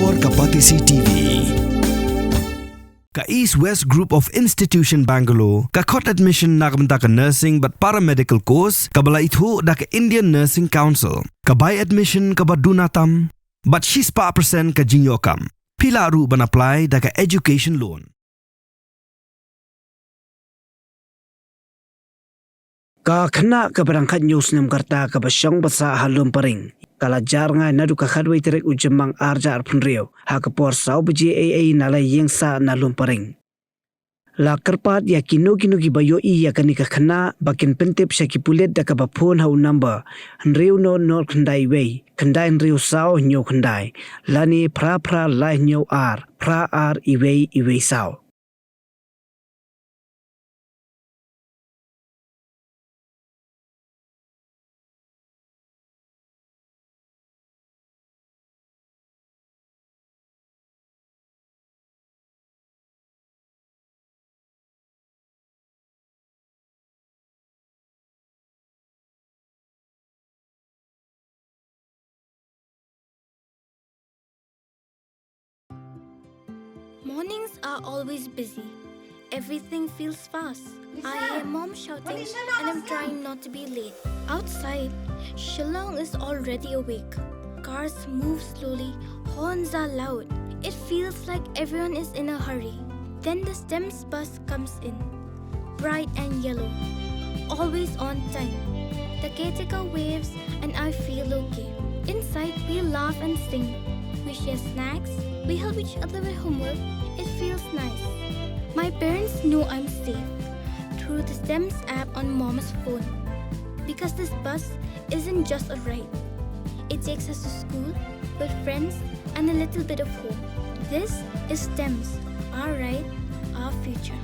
Bor Kapatisi TV. Ka East West Group of Institution Bangalore, ka khot admission nakamta ka nursing but paramedical course, ka bala ithu da ka Indian Nursing Council, ka buy admission ka badunatam, but she's pa percent ka jinyokam. Pila ru ban apply da ka education loan. Ka Khynnah ka berangkat news Snem karta ka basyong basa Lumparing. Kala Rngai nadu ka khadway tirek ujemang arja arpunrio. Ha ka por saw bji AA nalay yengsa na Lumparing. La kerpat ya kinu gibayo I ya kani ka Khynnah bakin pentip sya kipulit da ka bapun hau number. Nriu no nor khandai way. Khandai nriu saw nyo khandai. Lani pra lai nyo ar. Pra ar iway saw. Mornings are always busy. Everything feels fast. I hear mom shouting and I'm trying not to be late. Outside, Shillong is already awake. Cars move slowly, horns are loud. It feels like everyone is in a hurry. Then the Snem's bus comes in, bright and yellow, always on time. The caretaker waves and I feel okay. Inside, we laugh and sing. We share snacks, we help each other with homework. It feels nice. My parents know I'm safe through the Snem's app on mom's phone. Because this bus isn't just a ride. It takes us to school with friends and a little bit of hope. This is Snem's, our ride, our future.